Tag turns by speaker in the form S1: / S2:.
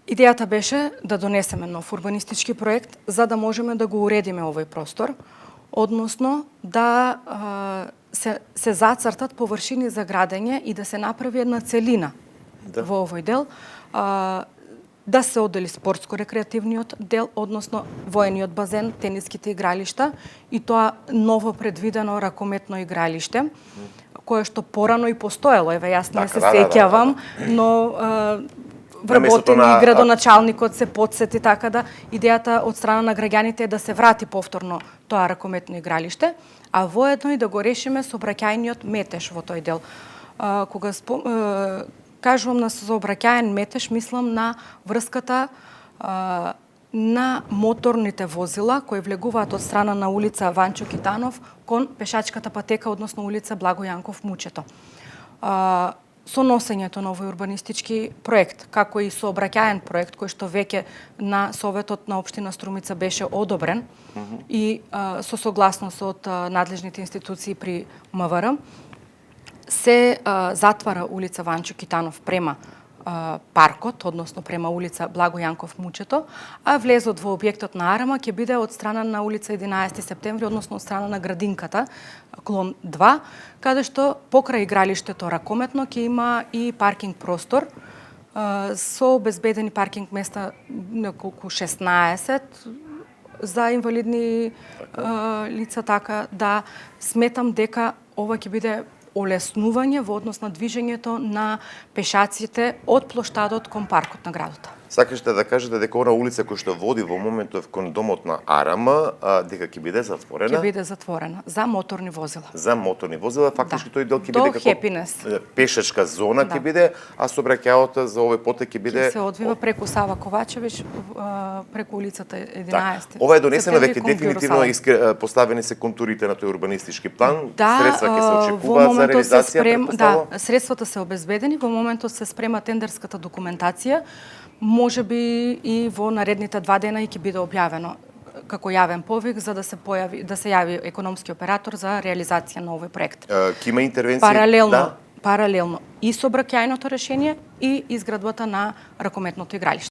S1: Идејата беше да донесеме нов урбанистички проект за да можеме да го уредиме овој простор, односно да се зацртат површини за градење и да се направи една целина во овој дел, да се одели спортско-рекреативниот дел, односно воениот базен, тениските игралишта и тоа ново предвидено ракометно игралиште, кое што порано и постоело, еве јас не се сеќавам, но вработени и градоначалникот се потсети, така да идејата од страна на граѓаните е да се врати повторно тоа ракометно игралиште, а воедно и да го решиме сообраќајниот метеж во тој дел. Кога кажувам на сообраќаен метеж, мислам на врската на моторните возила кои влегуваат од страна на улица Ванчо Китанов кон пешачката патека, односно улица Благо Јанков Мучето. Со носењето на овој урбанистички проект, како и сообраќаен проект кој што веќе на Советот на општина Струмица беше одобрен и со согласност од надлежните институции при МВР, се затвара улица Ванчо Китанов према паркот, односно према улица Благо Јанков Мучето, а влезот во објектот на Арама ќе биде од страна на улица 11 септември, односно од страна на градинката, клон 2, каде што покрај игралиштето ракометно ќе има и паркинг простор со обезбедени паркинг места неколку 16 за инвалидни лица, така да сметам дека ова ќе биде олеснување во однос на движењето на пешаците од плоштадот кон паркот на градот.
S2: Сакаште да кажете дека она улица која што води во моментов кон домот на Арама, дека ќе биде затворена?
S1: Ќе биде затворена за моторни возила.
S2: За моторни возила, фактички тој дел ќе биде
S1: како
S2: пешачка зона ќе биде, а сообраќајот за овој потек ќе биде
S1: се одвива преку Сава Ковачевиќ, преку улицата 11.
S2: Ова е донесено веќе дефинитивно поставени се контурите на тој урбанистички план, средства ќе се очекуваат за реализација,
S1: средствата се обезбедени, во моментот се спрема тендерската документација. Може би и во наредните 2 дена и ќе биде објавено како јавен повик за да се појави, да се јави економски оператор за реализација на овој проект.
S2: Ќе има интервенција
S1: паралелно и сообраќајното решение и изградбата на ракометното игралиште.